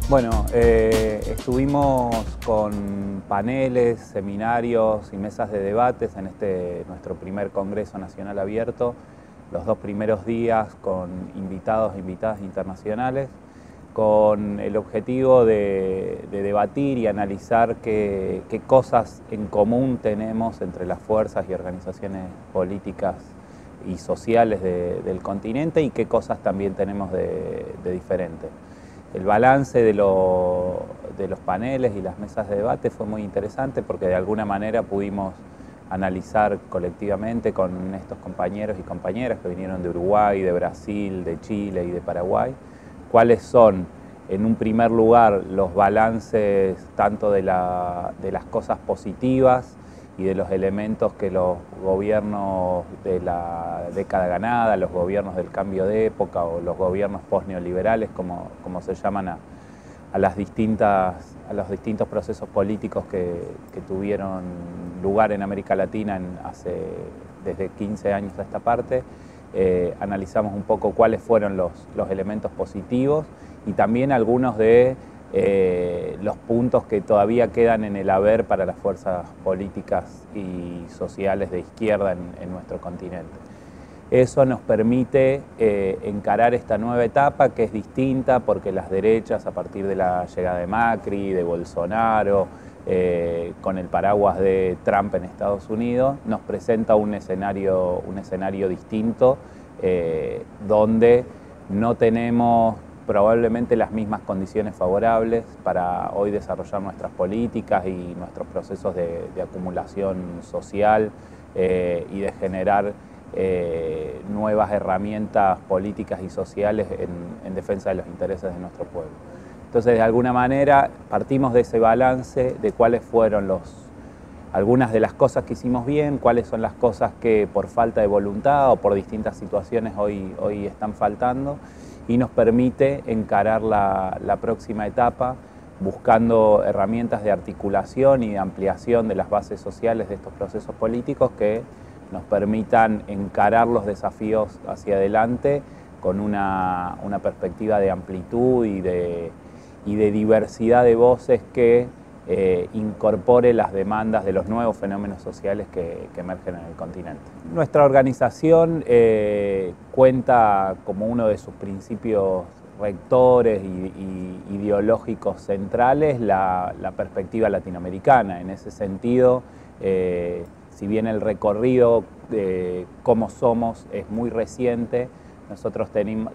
Bueno, estuvimos con paneles, seminarios y mesas de debates en nuestro primer Congreso Nacional Abierto, los 2 primeros días con invitados e invitadas internacionales, con el objetivo de debatir y analizar qué cosas en común tenemos entre las fuerzas y organizaciones políticas y sociales del continente y qué cosas también tenemos de diferente. El balance de los paneles y las mesas de debate fue muy interesante porque de alguna manera pudimos analizar colectivamente con estos compañeros y compañeras que vinieron de Uruguay, de Brasil, de Chile y de Paraguay, cuáles son, en un primer lugar, los balances tanto de las cosas positivas y de los elementos que los gobiernos de la década ganada, los gobiernos del cambio de época o los gobiernos post-neoliberales, como se llaman a los distintos procesos políticos que tuvieron lugar en América Latina desde 15 años a esta parte. Analizamos un poco cuáles fueron los elementos positivos y también algunos de los puntos que todavía quedan en el haber para las fuerzas políticas y sociales de izquierda en nuestro continente. Eso nos permite encarar esta nueva etapa que es distinta porque las derechas, a partir de la llegada de Macri, de Bolsonaro, con el paraguas de Trump en Estados Unidos, nos presenta un escenario distinto donde no tenemos probablemente las mismas condiciones favorables para hoy desarrollar nuestras políticas y nuestros procesos de acumulación social y de generar nuevas herramientas políticas y sociales en defensa de los intereses de nuestro pueblo. Entonces, de alguna manera, partimos de ese balance de cuáles fueron algunas de las cosas que hicimos bien, cuáles son las cosas que por falta de voluntad o por distintas situaciones hoy están faltando, y nos permite encarar la próxima etapa buscando herramientas de articulación y de ampliación de las bases sociales de estos procesos políticos que nos permitan encarar los desafíos hacia adelante con una perspectiva de amplitud y de diversidad de voces que incorpore las demandas de los nuevos fenómenos sociales que emergen en el continente. Nuestra organización cuenta como uno de sus principios rectores y ideológicos centrales la perspectiva latinoamericana. En ese sentido, si bien el recorrido de cómo somos es muy reciente, nosotros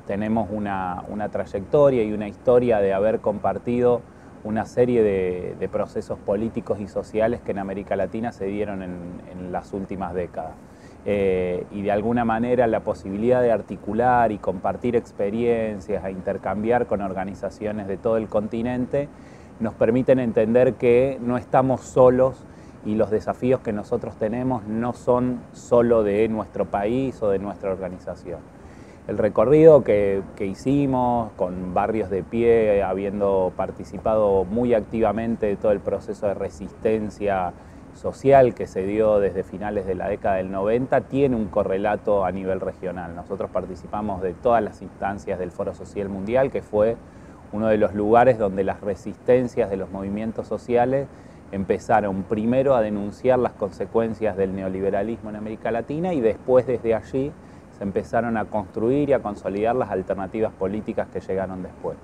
tenemos una trayectoria y una historia de haber compartido una serie de procesos políticos y sociales que en América Latina se dieron en las últimas décadas. Y de alguna manera la posibilidad de articular y compartir experiencias e intercambiar con organizaciones de todo el continente nos permiten entender que no estamos solos y los desafíos que nosotros tenemos no son solo de nuestro país o de nuestra organización. El recorrido que hicimos con Barrios de Pie, habiendo participado muy activamente de todo el proceso de resistencia social que se dio desde finales de la década del 90, tiene un correlato a nivel regional. Nosotros participamos de todas las instancias del Foro Social Mundial, que fue uno de los lugares donde las resistencias de los movimientos sociales empezaron primero a denunciar las consecuencias del neoliberalismo en América Latina y después desde allí se empezaron a construir y a consolidar las alternativas políticas que llegaron después.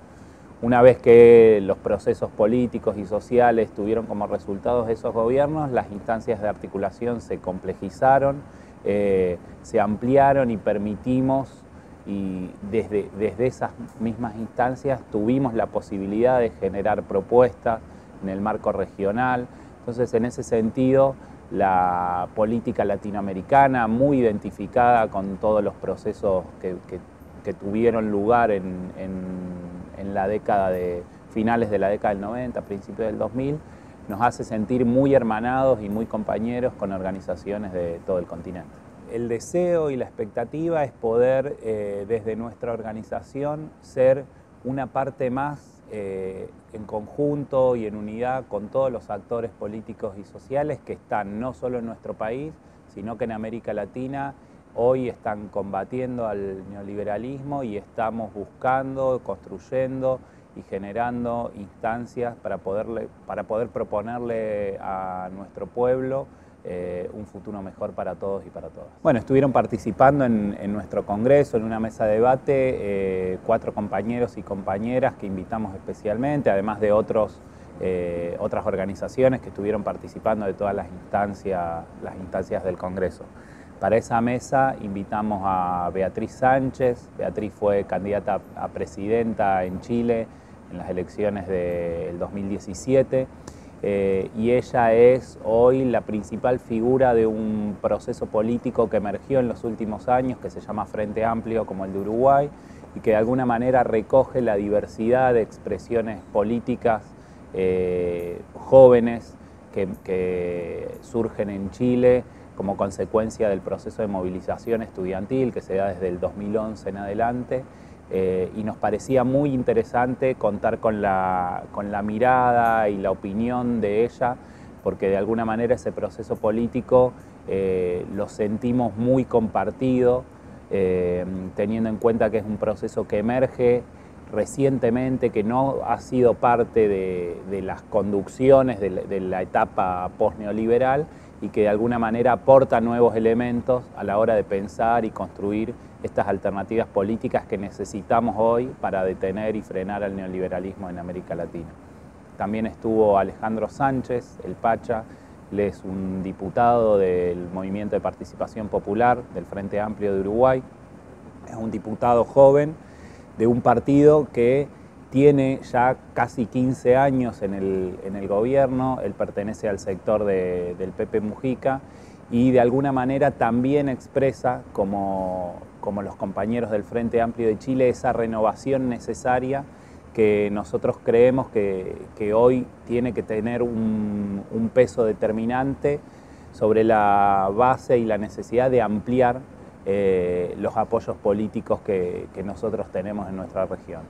Una vez que los procesos políticos y sociales tuvieron como resultados esos gobiernos, las instancias de articulación se complejizaron, se ampliaron y permitimos, y desde esas mismas instancias tuvimos la posibilidad de generar propuestas en el marco regional. Entonces, en ese sentido, la política latinoamericana, muy identificada con todos los procesos que tuvieron lugar en la década finales de la década del 90, principios del 2000, nos hace sentir muy hermanados y muy compañeros con organizaciones de todo el continente. El deseo y la expectativa es poder, desde nuestra organización, ser una parte más en conjunto y en unidad con todos los actores políticos y sociales que están no solo en nuestro país, sino que en América Latina hoy están combatiendo al neoliberalismo y estamos buscando, construyendo y generando instancias para poder proponerle a nuestro pueblo un futuro mejor para todos y para todas. Bueno, estuvieron participando en nuestro congreso, en una mesa de debate, 4 compañeros y compañeras que invitamos especialmente, además de otras organizaciones que estuvieron participando de todas las instancias del congreso. Para esa mesa invitamos a Beatriz Sánchez. Beatriz fue candidata a presidenta en Chile en las elecciones del 2017. Y ella es hoy la principal figura de un proceso político que emergió en los últimos años, que se llama Frente Amplio, como el de Uruguay, y que de alguna manera recoge la diversidad de expresiones políticas jóvenes que surgen en Chile como consecuencia del proceso de movilización estudiantil que se da desde el 2011 en adelante. Y nos parecía muy interesante contar con la mirada y la opinión de ella, porque de alguna manera ese proceso político lo sentimos muy compartido, teniendo en cuenta que es un proceso que emerge recientemente, que no ha sido parte de las conducciones de la etapa postneoliberal y que de alguna manera aporta nuevos elementos a la hora de pensar y construir estas alternativas políticas que necesitamos hoy para detener y frenar al neoliberalismo en América Latina. También estuvo Alejandro Sánchez, el Pacha. Él es un diputado del Movimiento de Participación Popular del Frente Amplio de Uruguay. Es un diputado joven de un partido que tiene ya casi 15 años en el gobierno. Él pertenece al sector del Pepe Mujica y de alguna manera también expresa, como los compañeros del Frente Amplio de Chile, esa renovación necesaria que nosotros creemos que hoy tiene que tener un peso determinante sobre la base y la necesidad de ampliar los apoyos políticos que nosotros tenemos en nuestra región.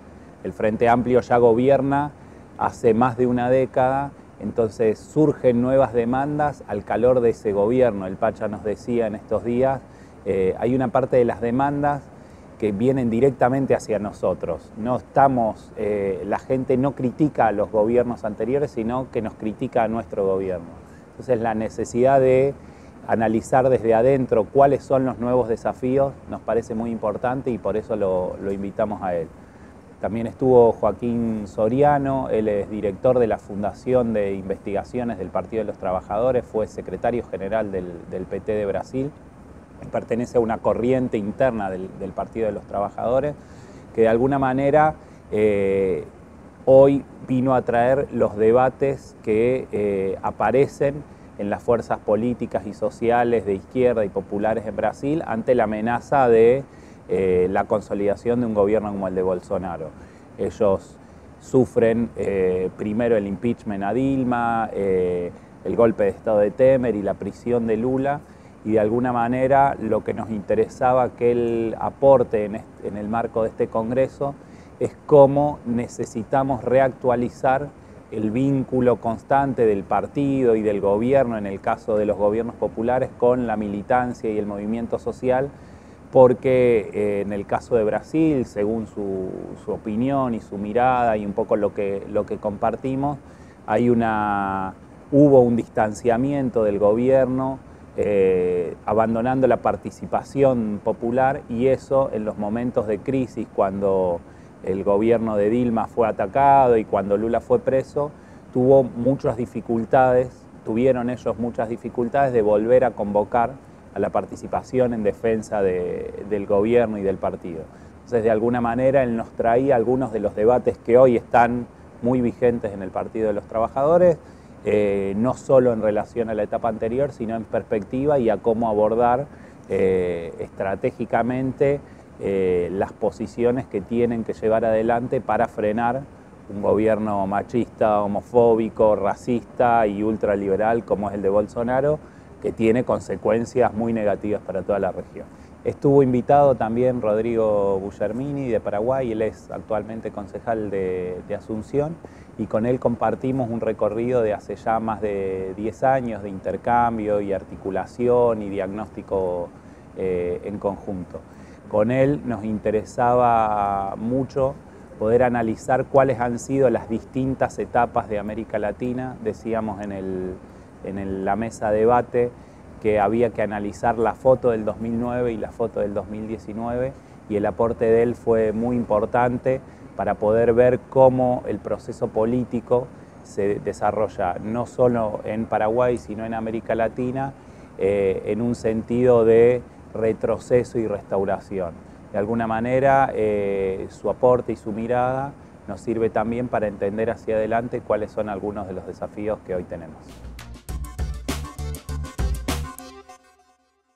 El Frente Amplio ya gobierna hace más de una década, entonces surgen nuevas demandas al calor de ese gobierno. El Pacha nos decía en estos días, hay una parte de las demandas que vienen directamente hacia nosotros. No estamos, la gente no critica a los gobiernos anteriores, sino que nos critica a nuestro gobierno. Entonces la necesidad de analizar desde adentro cuáles son los nuevos desafíos nos parece muy importante y por eso lo invitamos a él. También estuvo Joaquín Soriano. Él es director de la Fundación de Investigaciones del Partido de los Trabajadores, fue secretario general del PT de Brasil, pertenece a una corriente interna del Partido de los Trabajadores, que de alguna manera hoy vino a traer los debates que aparecen en las fuerzas políticas y sociales de izquierda y populares en Brasil ante la amenaza de la consolidación de un gobierno como el de Bolsonaro. Ellos sufren primero el impeachment a Dilma, el golpe de Estado de Temer y la prisión de Lula, y de alguna manera lo que nos interesaba que él aporte en el marco de este Congreso es cómo necesitamos reactualizar el vínculo constante del partido y del gobierno, en el caso de los gobiernos populares, con la militancia y el movimiento social, porque en el caso de Brasil, según su opinión y su mirada y un poco lo que compartimos, hubo un distanciamiento del gobierno, abandonando la participación popular, y eso en los momentos de crisis, cuando el gobierno de Dilma fue atacado y cuando Lula fue preso, tuvieron ellos muchas dificultades de volver a convocar a la participación en defensa del gobierno y del partido. Entonces, de alguna manera, él nos traía algunos de los debates que hoy están muy vigentes en el Partido de los Trabajadores, no solo en relación a la etapa anterior, sino en perspectiva y a cómo abordar estratégicamente las posiciones que tienen que llevar adelante para frenar un gobierno machista, homofóbico, racista y ultraliberal como es el de Bolsonaro, que tiene consecuencias muy negativas para toda la región. Estuvo invitado también Rodrigo Guglielmini de Paraguay. Él es actualmente concejal de Asunción, y con él compartimos un recorrido de hace ya más de 10 años de intercambio y articulación y diagnóstico en conjunto. Con él nos interesaba mucho poder analizar cuáles han sido las distintas etapas de América Latina. Decíamos en la mesa de debate que había que analizar la foto del 2009 y la foto del 2019, y el aporte de él fue muy importante para poder ver cómo el proceso político se desarrolla no solo en Paraguay, sino en América Latina, en un sentido de retroceso y restauración. De alguna manera, su aporte y su mirada nos sirve también para entender hacia adelante cuáles son algunos de los desafíos que hoy tenemos.